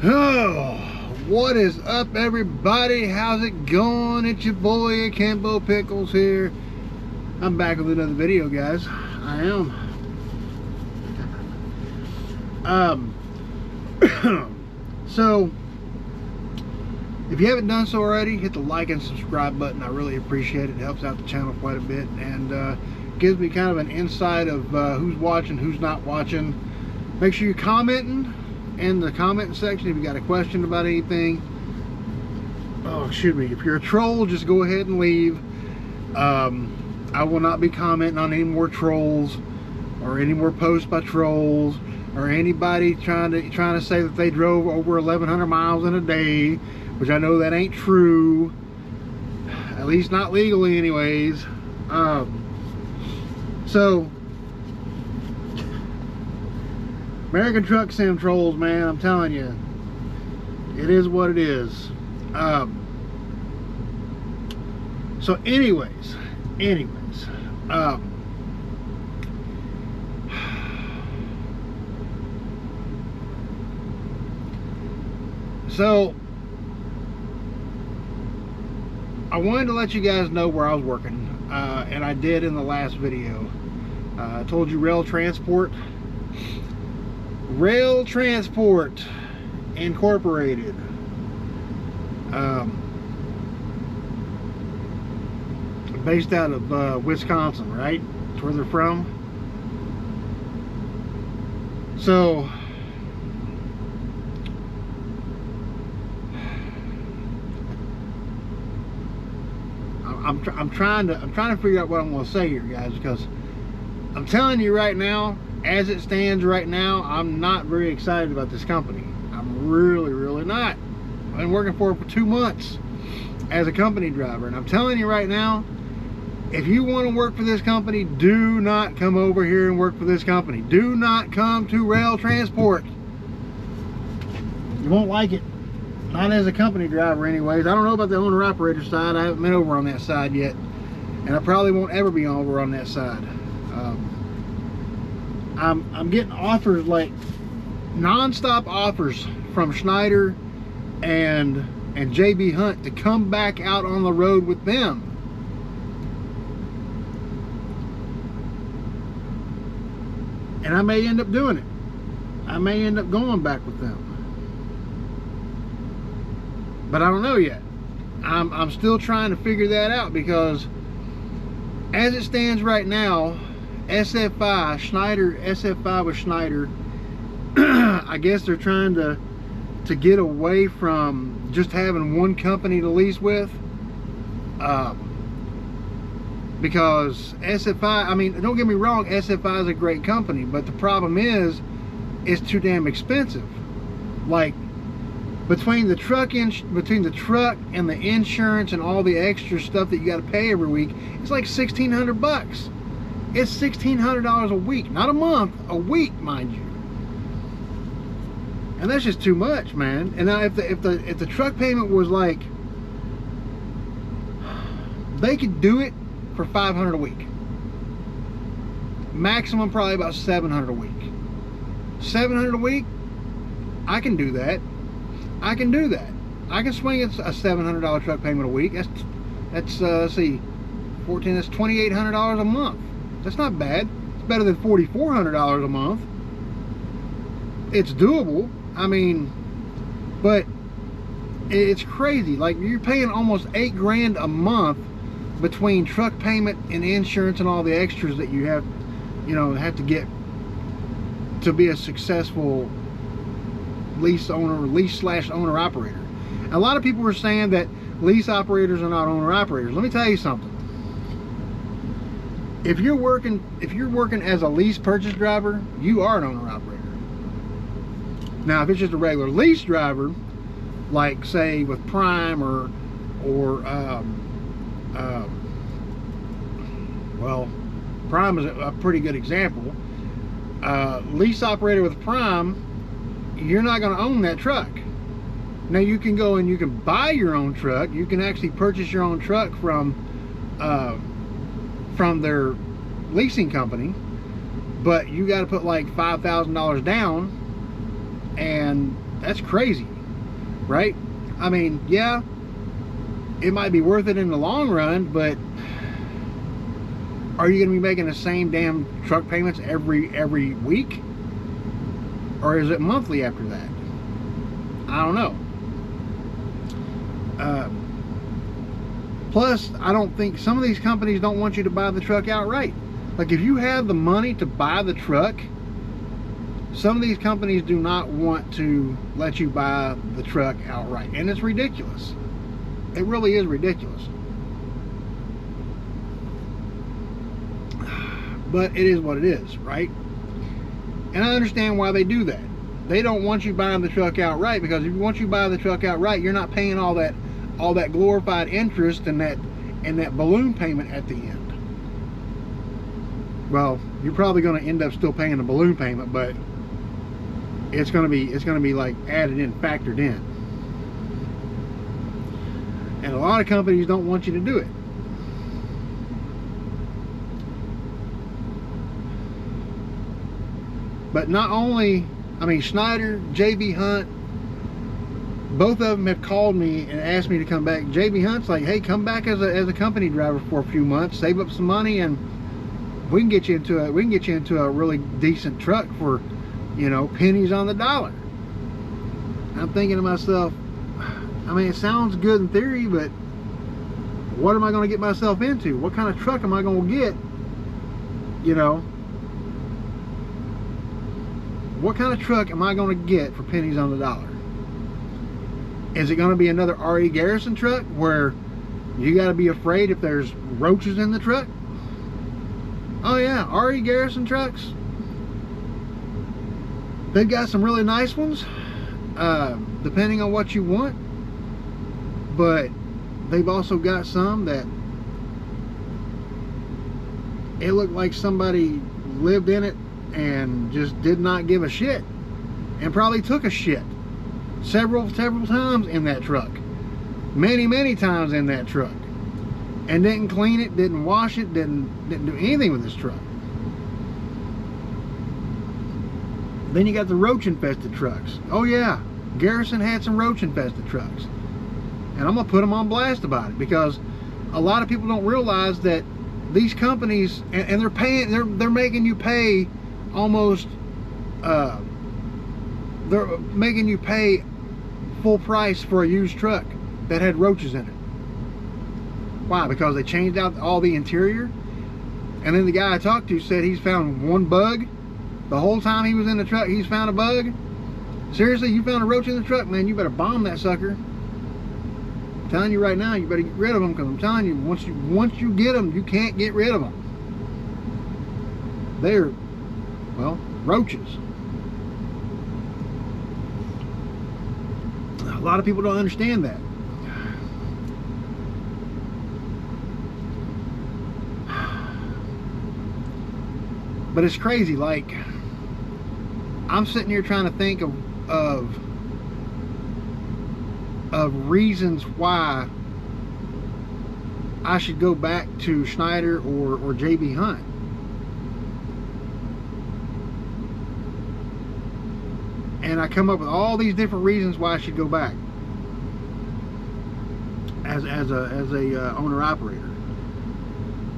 Oh, what is up, everybody? How's it going? It's your boy Campo Pickles here. I'm back with another video, guys. I am. So if you haven't done so already, hit the like and subscribe button. I really appreciate it. It helps out the channel quite a bit, and gives me kind of an insight of who's watching, who's not watching. Make sure you're commenting in the comment section if you got a question about anything. Oh, excuse me, if you're a troll, just go ahead and leave. I will not be commenting on any more trolls or any more posts by trolls or anybody trying to say that they drove over 1,100 miles in a day, which I know that ain't true, at least not legally anyways. So American Truck Sim trolls, man, I'm telling you, it is what it is. So anyways, so I wanted to let you guys know where I was working, and I did in the last video. I told you ROEHL Transport Incorporated. Based out of Wisconsin, right? That's where they're from. So I'm trying to figure out what I'm going to say here, guys, because I'm telling you right now, as it stands right now, I'm not very excited about this company. I'm really not. I've been working for it for 2 months as a company driver, and I'm telling you right now, if you want to work for this company, do not come over here and work for this company. Do not come to ROEHL Transport. You won't like it. Not as a company driver anyways. I don't know about the owner-operator side. I haven't been over on that side yet, and I probably won't ever be over on that side. I'm getting offers like NonStop Offers from Schneider and JB Hunt to come back out on the road with them. And I may end up doing it. I may end up going back with them. But I don't know yet. I'm still trying to figure that out, because as it stands right now, SFI, Schneider, SFI with Schneider, I guess they're trying to get away from just having one company to lease with. Because SFI, I mean, don't get me wrong, SFI is a great company, but the problem is, it's too damn expensive. Like, between the truck and the insurance and all the extra stuff that you got to pay every week, it's like $1,600. It's $1,600 a week, not a month, a week, mind you. And that's just too much, man. And now if the truck payment was like, they could do it for $500 a week, maximum probably about $700 a week. $700 a week, I can do that. I can do that. I can swing a $700 truck payment a week. That's let's see, 14. That's $2,800 a month. That's not bad. It's better than $4,400 a month. It's doable. I mean, but it's crazy. Like, you're paying almost $8 grand a month between truck payment and insurance and all the extras that you have, have to get to be a successful lease slash owner operator. A lot of people are saying that lease operators are not owner operators. Let me tell you something. If you're working as a lease purchase driver, you are an owner operator. Now, if it's just a regular lease driver, like say with Prime or well, Prime is a pretty good example. Lease operator with Prime, you're not going to own that truck. Now, you can go and you can buy your own truck. You can actually purchase your own truck from their leasing company, but you got to put like $5,000 down, and That's crazy, right? I mean, yeah, it might be worth it in the long run, but are you going to be making the same damn truck payments every week? Or is it monthly after that? I don't know. Plus, I don't think, some of these companies don't want you to buy the truck outright. Like, if you have the money to buy the truck, some of these companies do not want to let you buy the truck outright. And it's ridiculous. It really is ridiculous. But it is what it is, right? And I understand why they do that. They don't want you buying the truck outright, because if you want you to buy the truck outright, you're not paying all that glorified interest and that balloon payment at the end. Well, you're probably going to end up still paying the balloon payment, but it's going to be like added in, factored in. And a lot of companies don't want you to do it. But not only, I mean, Schneider, JB Hunt, both of them have called me and asked me to come back. JB Hunt's like, hey, come back as a company driver for a few months, save up some money, and we can get you into a really decent truck for, you know, pennies on the dollar. I'm thinking to myself, I mean, it sounds good in theory, but what am I going to get myself into? What kind of truck am I going to get? You know, what kind of truck am I going to get for pennies on the dollar? Is it going to be another RE Garrison truck where you got to be afraid if there's roaches in the truck? Oh yeah, RE Garrison trucks, they've got some really nice ones, depending on what you want, but they've also got some that it looked like somebody lived in it and just did not give a shit, and probably took a shit several times in that truck, many times in that truck, and didn't clean it, didn't wash it, didn't do anything with this truck. Then you got the roach infested trucks. Oh yeah, Garrison had some roach infested trucks, and I'm gonna put them on blast about it, because a lot of people don't realize that these companies, and they're making you pay almost, they're making you pay full price for a used truck that had roaches in it. Why? Because they changed out all the interior, and then the guy I talked to said he's found one bug. The whole time he was in the truck, he's found a bug. Seriously, you found a roach in the truck, man, you better bomb that sucker. I'm telling you right now, you better get rid of them, because I'm telling you, once you get them, you can't get rid of them. They're, well, roaches. A lot of people don't understand that. But it's crazy. Like, I'm sitting here trying to think of reasons why I should go back to Schneider or JB Hunt. And I come up with all these different reasons why I should go back as a owner operator.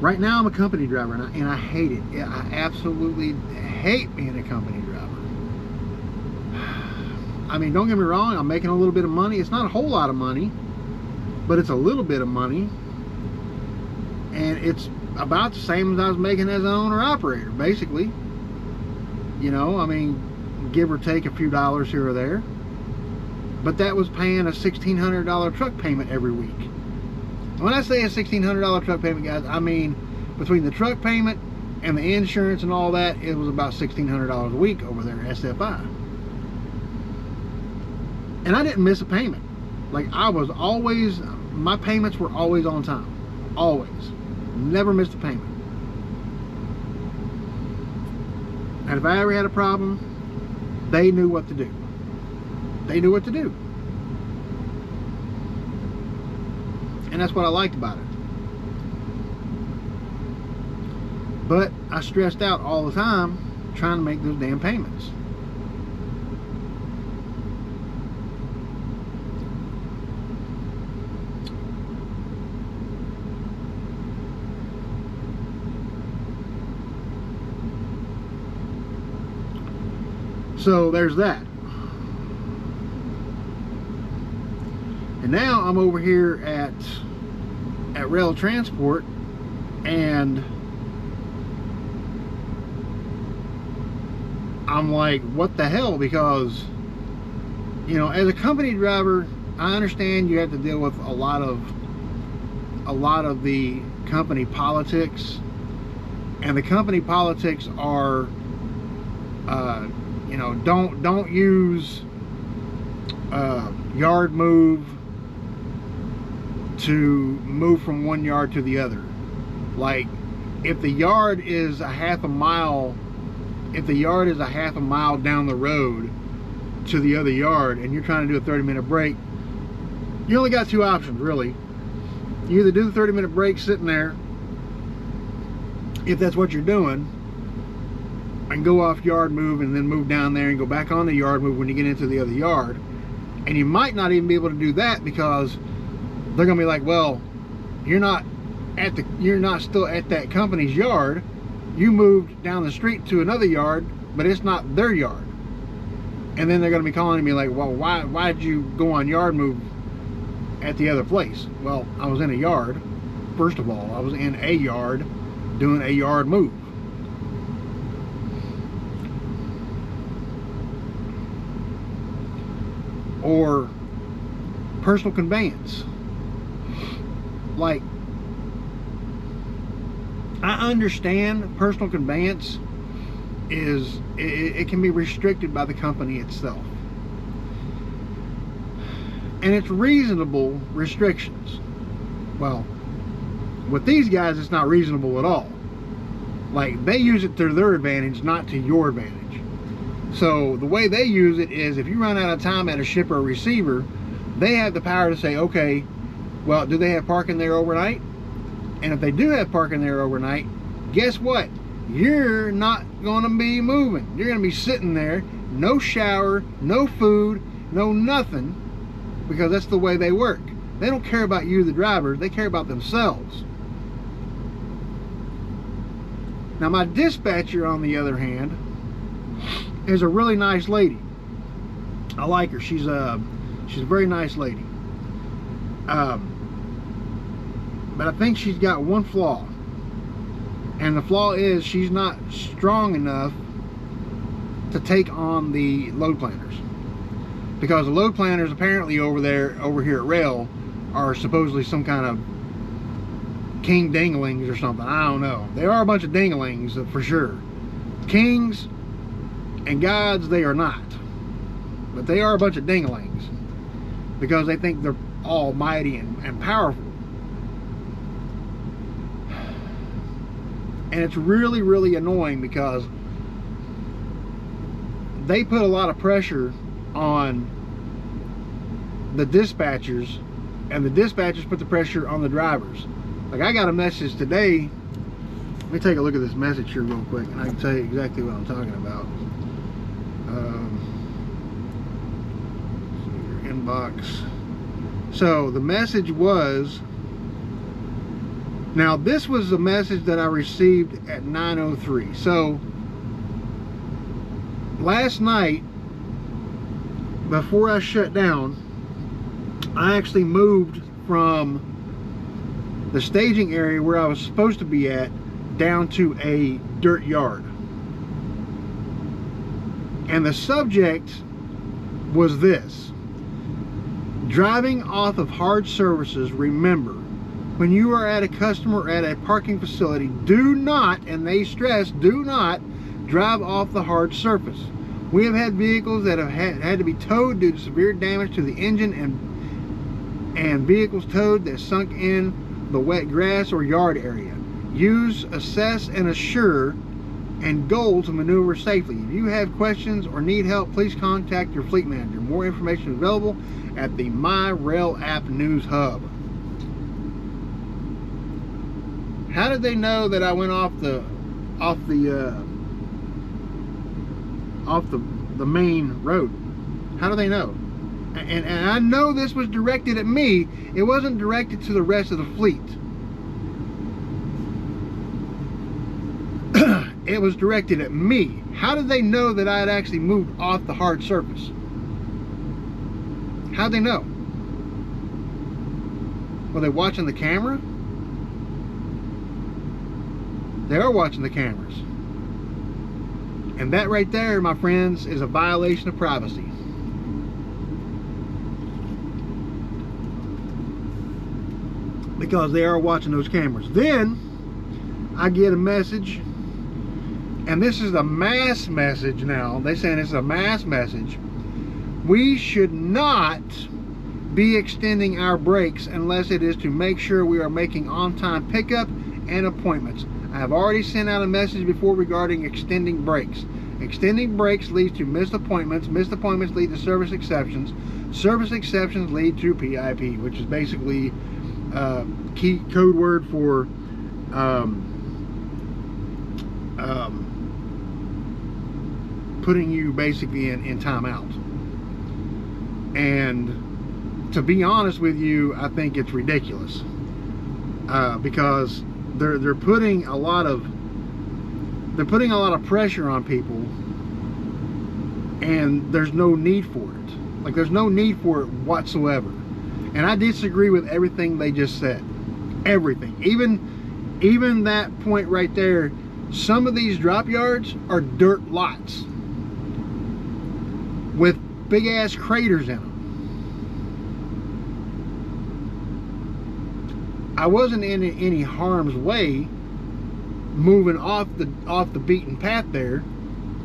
Right now I'm a company driver, and I hate it. I absolutely hate being a company driver. I mean, don't get me wrong, I'm making a little bit of money. It's not a whole lot of money, but it's a little bit of money, and it's about the same as I was making as an owner operator, basically. You know, I mean, give or take a few dollars here or there, but that was paying a $1,600 truck payment every week. When I say a $1,600 truck payment, guys, I mean between the truck payment and the insurance and all that, it was about $1,600 a week over there at SFI. And I didn't miss a payment. Like, I was always, my payments were always on time. Always. Never missed a payment. And if I ever had a problem, they knew what to do. They knew what to do. And that's what I liked about it. But I stressed out all the time trying to make those damn payments. So there's that. And now I'm over here at ROEHL Transport, and I'm like, what the hell? Because, you know, as a company driver, I understand you have to deal with a lot of the company politics, and the company politics are, you know, don't use yard move to move from one yard to the other. Like, if the yard is a half a mile down the road to the other yard, and you're trying to do a 30-minute break, you only got two options, really. You either do the 30-minute break sitting there, if that's what you're doing, and go off yard move and then move down there and go back on the yard move when you get into the other yard. And you might not even be able to do that, because they're gonna be like, well, you're not still at that company's yard. You moved down the street to another yard, but it's not their yard. And then they're gonna be calling me like, well, why did you go on yard move at the other place? Well, I was in a yard. First of all, I was in a yard doing a yard move. Or personal conveyance. Like, I understand personal conveyance is, it can be restricted by the company itself, and it's reasonable restrictions. Well, with these guys, it's not reasonable at all. Like, they use it to their advantage, not to your advantage. So the way they use it is, if you run out of time at a shipper or receiver, they have the power to say, okay, well, do they have parking there overnight? And if they do have parking there overnight, guess what? You're not going to be moving. You're going to be sitting there, no shower, no food, no nothing, because that's the way they work. They don't care about you, the driver. They care about themselves. Now, my dispatcher, on the other hand, is a really nice lady. I like her. She's a very nice lady. But I think she's got one flaw, and the flaw is she's not strong enough to take on the load planners, because the load planners apparently over here at ROEHL are supposedly some kind of king dinglings or something. I don't know. They are a bunch of dinglings for sure. Kings and gods they are not, but they are a bunch of dinglings, because they think they're almighty and powerful. And it's really, really annoying, because they put a lot of pressure on the dispatchers, and the dispatchers put the pressure on the drivers. Like, I got a message today. Let me take a look at this message here real quick, and I can tell you exactly what I'm talking about. Your inbox. So the message was, now this was the message that I received at 9:03. So last night, before I shut down, I actually moved from the staging area where I was supposed to be at down to a dirt yard. And the subject was this: driving off of hard surfaces, remember, when you are at a customer at a parking facility, do not, and they stress, do not drive off the hard surface. We have had vehicles that have had to be towed due to severe damage to the engine, and vehicles towed that sunk in the wet grass or yard area. Use, assess, and assure, and goal to maneuver safely. If you have questions or need help, please contact your fleet manager. More information is available at the My ROEHL app news hub. How did they know that I went off the main road? How do they know? And I know this was directed at me. It wasn't directed to the rest of the fleet. It was directed at me. How did they know that I had actually moved off the hard surface? How'd they know? Were they watching the camera? They are watching the cameras. And that right there, my friends, is a violation of privacy. Because they are watching those cameras. Then I get a message, and this is a mass message now. They're saying it's a mass message. We should not be extending our breaks unless it is to make sure we are making on-time pickup and appointments. I have already sent out a message before regarding extending breaks. Extending breaks leads to missed appointments. Missed appointments lead to service exceptions. Service exceptions lead to PIP, which is basically key code word for putting you basically in timeout. And to be honest with you, I think it's ridiculous because they're putting a lot of pressure on people, and there's no need for it. Like, there's no need for it whatsoever. And I disagree with everything they just said. Everything. Even that point right there. Some of these drop yards are dirt lots with big ass craters in them. I wasn't in any harm's way moving off the beaten path there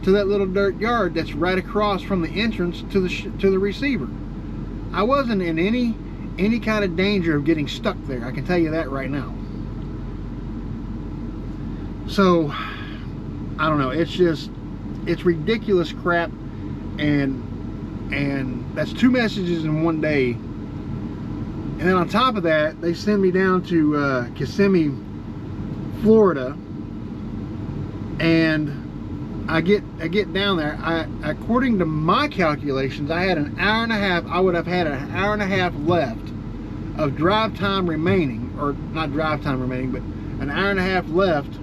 to that little dirt yard that's right across from the entrance to the receiver. I wasn't in any kind of danger of getting stuck there. I can tell you that right now. So I don't know. It's ridiculous crap, and that's 2 messages in one day. And then on top of that, they send me down to Kissimmee, Florida, and I get down there. According to my calculations, I had an hour and a half. I would have had an hour and a half left of drive time remaining, or not drive time remaining, but an hour and a half left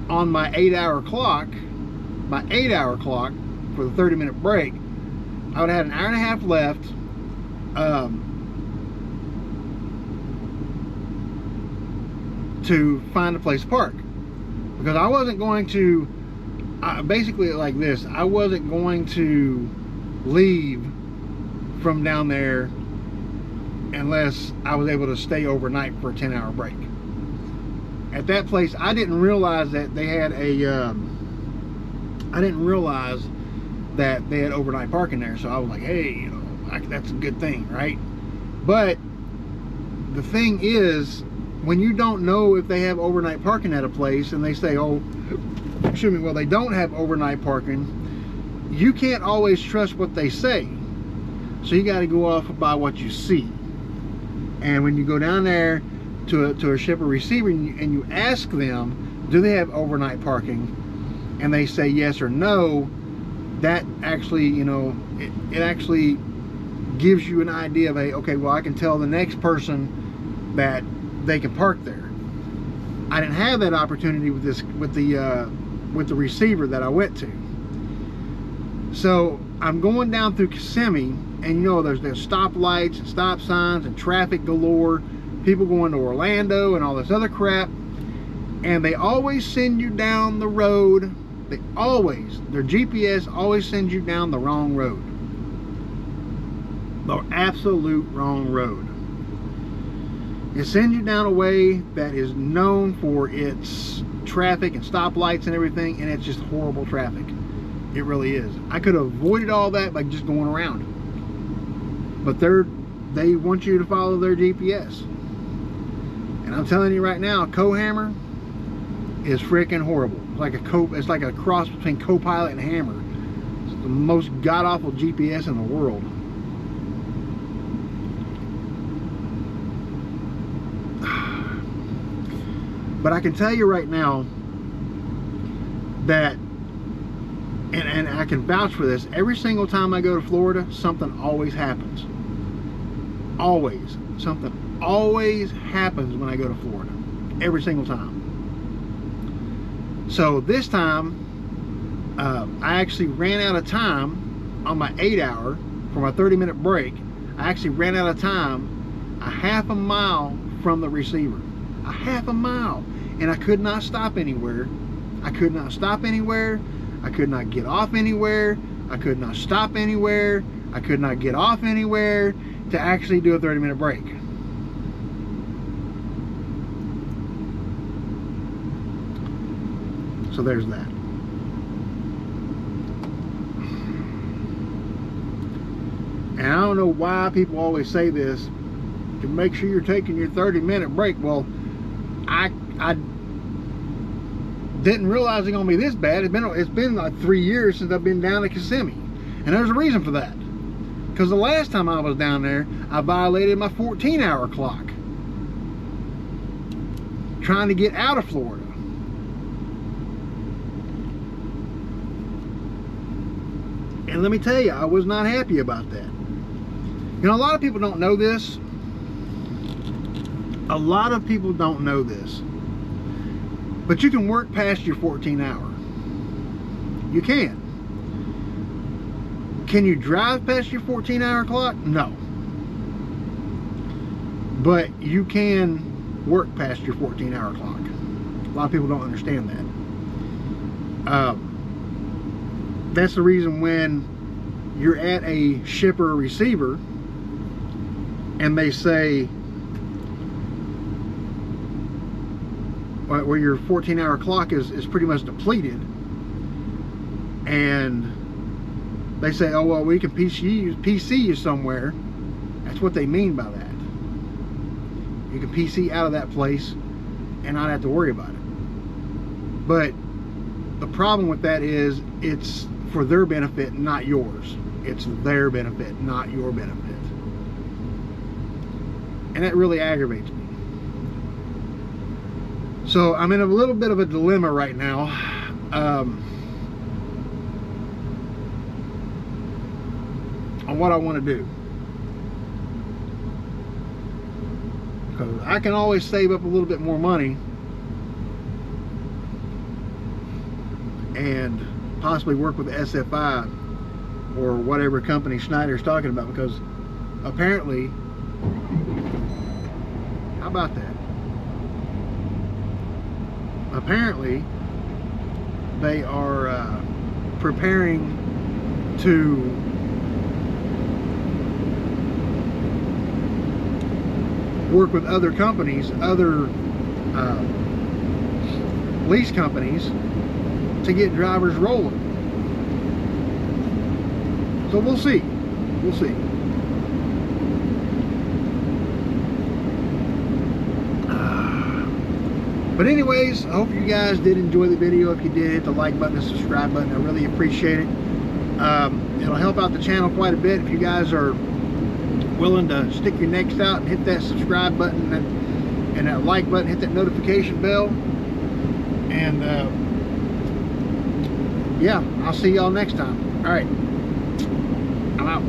on my 8-hour clock. My 8-hour clock for the 30-minute break. I would have had an hour and a half left. To find a place to park, because I wasn't going to basically like this. I wasn't going to leave from down there unless I was able to stay overnight for a 10-hour break. At that place, I didn't realize that they had I didn't realize that they had overnight parking there. So I was like, hey, you know, that's a good thing, right? But the thing is, when you don't know if they have overnight parking at a place, and they say, oh, excuse me, well, they don't have overnight parking, you can't always trust what they say. So you got to go off by what you see. And when you go down there to a shipper receiver and you ask them, do they have overnight parking? And they say yes or no, that actually, you know, it actually gives you an idea of, okay, well, I can tell the next person that they can park there. I didn't have that opportunity with the receiver that I went to. So I'm going down through Kissimmee, and you know, there's stoplights and stop signs and traffic galore, people going to Orlando and all this other crap, and they always send you down the road. Their GPS always sends you down the wrong road, the absolute wrong road. It sends you down a way that is known for its traffic and stoplights and everything, and it's just horrible traffic. It really is. I could have avoided all that by just going around. But they want you to follow their GPS. And I'm telling you right now, Cohammer is freaking horrible. It's like a cross between Copilot and Hammer. It's the most god-awful GPS in the world. But I can tell you right now that, and I can vouch for this, every single time I go to Florida, something always happens. Always. Something always happens when I go to Florida. Every single time. So this time, I actually ran out of time on my 8-hour for my 30-minute break. I actually ran out of time a half a mile from the receiver. A half a mile. And I could not stop anywhere. I could not stop anywhere. I could not get off anywhere. I could not stop anywhere. I could not get off anywhere to actually do a 30-minute break. So there's that. And I don't know why people always say this, to make sure you're taking your 30-minute break. Well, I didn't realize it's gonna be this bad. It's been like 3 years since I've been down to Kissimmee, and there's a reason for that. Because the last time I was down there, I violated my 14-hour clock trying to get out of Florida. And let me tell you, I was not happy about that. You know, a lot of people don't know this. A lot of people don't know this. But you can work past your 14-hour. You can. Can you drive past your 14-hour clock? No. But you can work past your 14-hour clock. A lot of people don't understand that. That's the reason when you're at a shipper or receiver and they say, where your 14-hour clock is pretty much depleted, and they say, oh well, we can PC you somewhere. That's what they mean by that. You can PC out of that place and not have to worry about it. But the problem with that is it's for their benefit, not yours. It's their benefit, not your benefit. And that really aggravates me. So I'm in a little bit of a dilemma right now. On what I want to do. Because I can always save up a little bit more money and possibly work with the SFI or whatever company Schneider's talking about, because apparently, how about that? Apparently they are preparing to work with other companies, other lease companies, to get drivers rolling. So we'll see. We'll see. But anyways, I hope you guys did enjoy the video. If you did, hit the like button and subscribe button. I really appreciate it. It'll help out the channel quite a bit if you guys are willing to stick your necks out and hit that subscribe button and that like button, hit that notification bell. And yeah, I'll see y'all next time. All right, I'm out.